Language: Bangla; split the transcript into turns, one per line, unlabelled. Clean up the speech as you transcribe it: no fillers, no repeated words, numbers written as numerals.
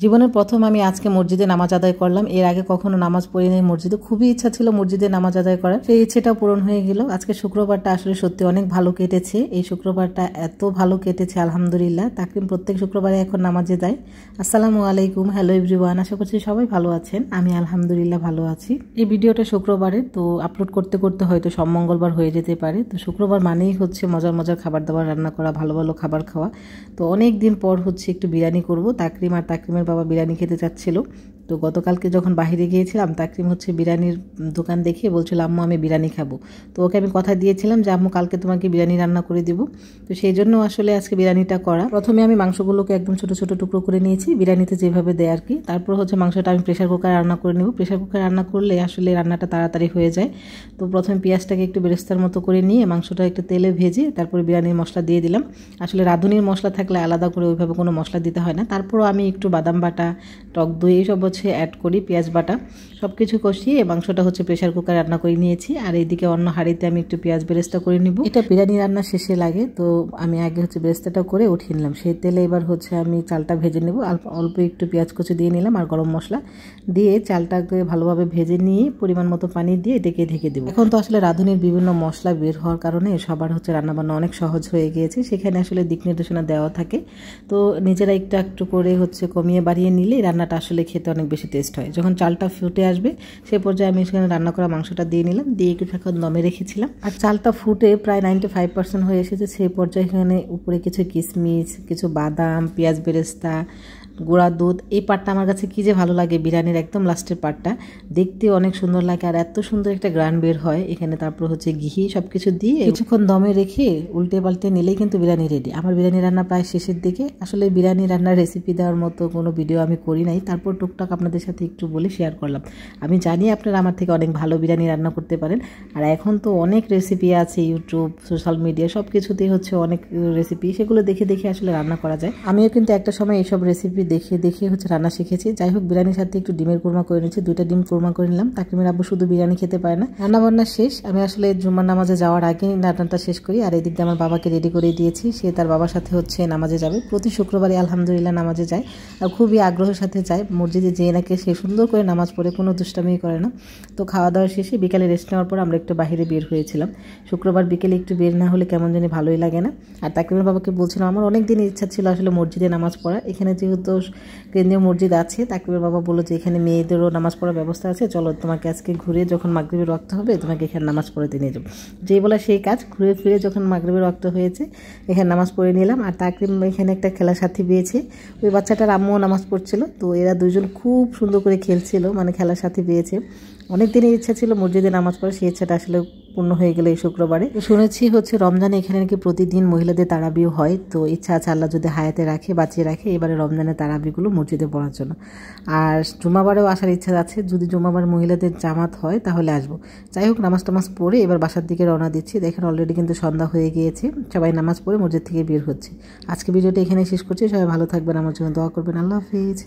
জীবনের প্রথম আমি আজকে মসজিদে নামাজ আদায় করলাম। এর আগে কখনো নামাজ পড়িনি মসজিদে। খুবই ইচ্ছা ছিল মসজিদে নামাজ আদায় করার, সেই ইচ্ছেটা পূরণ হয়ে গেল। আজকে শুক্রবারটা আসলে সত্যি অনেক ভালো কেটেছে। এই শুক্রবারটা এত ভালো কেটেছে আলহামদুলিল্লাহ। তাকরিম প্রত্যেক শুক্রবারে এখন নামাজে যায়। আসসালামু আলাইকুম, হ্যালো এভরিওয়ান, আশা করছি সবাই ভালো আছেন। আমি আলহামদুলিল্লাহ ভালো আছি। এই ভিডিওটা শুক্রবারে, তো আপলোড করতে করতে হয়তো সব মঙ্গলবার হয়ে যেতে পারে। তো শুক্রবার মানেই হচ্ছে মজার মজার খাবার দাবার রান্না করা, ভালো ভালো খাবার খাওয়া। তো অনেক দিন পর হচ্ছে একটু বিরিয়ানি করব। তাকরিম আর তাকরিমের বাবা বিরিয়ানি খেতে চাচ্ছিল। তো গতকালকে যখন বাইরে গিয়েছিলাম, তাকরিম হচ্ছে বিরিয়ানির দোকান দেখিয়ে বলছিল আম্মু আমি বিরিয়ানি খাবো। তো ওকে আমি কথা দিয়েছিলাম যে আম্মু কালকে তোমাকে বিরিয়ানি রান্না করে দিব। তো সেই জন্য আসলে আজকে বিরিয়ানিটা করা। প্রথমে আমি মাংসগুলোকে একদম ছোট ছোট টুকরো করে নিয়েছি, বিরিয়ানিতে যেভাবে দেয় আর কি। তারপর হচ্ছে মাংসটা আমি প্রেশার কুকারে রান্না করে নেব। প্রেশার কুকারে রান্না করলে আসলে রান্নাটা তাড়াতাড়ি হয়ে যায়। তো প্রথমে পেঁয়াজটাকে একটু বেরেস্তার মতো করে নিয়ে মাংসটা একটু তেলে ভেজে তারপরে বিরিয়ানির মশলা দিয়ে দিলাম। আসলে রাঁধুনির মশলা থাকলে আলাদা করে ওইভাবে কোনো মশলা দিতে হয় না। তারপরও আমি একটু বাদাম বাটা, টক দই এইসব হচ্ছে অ্যাড করি, পেঁয়াজ বাটা সব কিছু কষিয়ে মাংসটা হচ্ছে প্রেশার কুকারে রান্না করে নিয়েছি। আর এইদিকে অন্য হাঁড়িতে আমি একটু পেঁয়াজ বেরেস্তা করে নিব। এটা বিরিয়ানি রান্না শেষে লাগে, তো আমি আগে হচ্ছে বেরেস্তাটা করে উঠিয়ে নিলাম। সেই তেলে এবার হচ্ছে আমি চালটা ভেজে নেব। অল্প একটু পেঁয়াজ কুচি দিয়ে নিলাম আর গরম মশলা দিয়ে চালটাকে ভালোভাবে ভেজে নিয়ে পরিমাণ মতো পানি দিয়ে এটাকে ঢেকে দেবো। এখন তো আসলে রাঁধুনির বিভিন্ন মশলা বের হওয়ার কারণে সবার হচ্ছে রান্নাবান্না অনেক সহজ হয়ে গিয়েছে। সেখানে আসলে দিক নির্দেশনা দেওয়া থাকে, তো নিজেরা একটু একটু করে হচ্ছে কমিয়ে বাড়িয়ে নিলে রান্নাটা আসলে খেতে অনেক বেশি টেস্ট হয়। যখন চালটা ফুটে আসবে সে পর্যায়ে আমি সেখানে রান্না করা মাংসটা দিয়ে নিলাম, দিয়ে কিছুক্ষণ দমে রেখেছিলাম। আর চালটা ফুটে প্রায় 95% হয়ে এসেছে। সেই পর্যায়ে এখানে উপরে কিছু কিশমিশ, কিছু বাদাম, পেঁয়াজ বেরেস্তা, গুঁড়া দুধ, এই পার্টটা আমার কাছে কী যে ভালো লাগে বিরিয়ানির একদম লাস্টের পার্টটা, দেখতে অনেক সুন্দর লাগে আর এত সুন্দর একটা গ্রান বের হয় এখানে। তারপর হচ্ছে ঘি সব কিছু দিয়ে কিছুক্ষণ দমে রেখে উল্টে পাল্টে নিলেই কিন্তু বিরিয়ানি রেডি। আমার বিরিয়ানি রান্না প্রায় শেষের দিকে। আসলে বিরিয়ানি রান্নার রেসিপি দেওয়ার মতো কোনো ভিডিও আমি করি নাই, তারপর টুকটাক আপনাদের সাথে একটু বলে শেয়ার করলাম। আমি জানি আপনারা আমার থেকে অনেক ভালো বিরিয়ানি রান্না করতে পারেন। আর এখন তো অনেক রেসিপি আছে, ইউটিউব, সোশ্যাল মিডিয়া সব কিছুতেই হচ্ছে অনেক রেসিপি, সেগুলো দেখে দেখে আসলে রান্না করা যায়। আমিও কিন্তু একটা সময় এইসব রেসিপি দেখে দেখে হচ্ছে রান্না শিখেছি। যাই হোক, বিরিয়ানির সাথে একটু ডিমের কোরমা করে নিচ্ছি, 2টা ডিম কোরমা করে নিলাম। তাকরিমের আব্বু শুধু বিরিয়ানি খেতে পারে না। রান্না বান্না শেষ, আমি আসলে জুম্মার নামাজে যাওয়ার আগে রান্নাটা শেষ করি। আর এদিক দিয়ে আমার বাবাকে রেডি করে দিয়েছি, সে তার বাবার সাথে হচ্ছে নামাজে যাবে। প্রতি শুক্রবারে আলহামদুলিল্লাহ নামাজে যায় আর খুবই আগ্রহের সাথে যায়। মসজিদে যেয়ে নাকি সে সুন্দর করে নামাজ পড়ে, কোনো দুষ্টামি করে না। তো খাওয়া দাওয়া শেষে বিকালে রেস্ট নেওয়ার পর আমরা একটু বাইরে বের হয়েছিলাম। শুক্রবার বিকেলে একটু বের না হলে কেমন জানি ভালোই লাগে না। আর তাকরিমের বাবাকে বলছিলাম আমার অনেক দিনের ইচ্ছা ছিল আসলে মসজিদে নামাজ পড়া। এখানে যেহেতু কেন্দ্রীয় মসজিদ আছে, তাকরিমের বাবা বলল যে এখানে মেয়েদেরও নামাজ পড়ার ব্যবস্থা আছে, চলো তোমাকে আজকে ঘুরে যখন মাগরিবের ওয়াক্ত হবে তোমাকে এখানে নামাজ পড়াতে নিয়ে যাবো। যেই বলা সেই কাজ, ঘুরে ফিরে যখন মাগরিবের ওয়াক্ত হয়েছে এখানে নামাজ পড়ে নিলাম। আর তাকরিম এখানে একটা খেলার সাথী পেয়েছে, ওই বাচ্চাটার আম্মুও নামাজ পড়ছিল। তো এরা দুজন খুব সুন্দর করে খেলছিল, মানে খেলার সাথী পেয়েছে। অনেক দিনের ইচ্ছা ছিল মসজিদে নামাজ পড়া, সেই ইচ্ছাটা আসলে পূর্ণ হয়ে গেল এই শুক্রবারে। শুনেছি হচ্ছে রমজানে এখানে নাকি প্রতিদিন মহিলাদের তারাবিও হয়। তো ইচ্ছা আছে আল্লাহ যদি হায়াতে রাখে, বাঁচিয়ে রাখে, এবারে রমজানের তারাবিগুলো মসজিদে পড়ার জন্য। আর জুম্মাবারেও আসার ইচ্ছা আছে, যদি জুম্মাবার মহিলাদের জামাত হয় তাহলে আসবো। যাই হোক, নামাজ টামাজ পড়ে এবার বাসার দিকে রওনা দিচ্ছি। দেখেন অলরেডি কিন্তু সন্ধ্যা হয়ে গিয়েছে, সবাই নামাজ পড়ে মসজিদ থেকে বের হচ্ছে। আজকে ভিডিওটা এখানে শেষ করছি। সবাই ভালো থাকবেন, আমার জন্য দোয়া করবেন। আল্লাহ হাফিজ।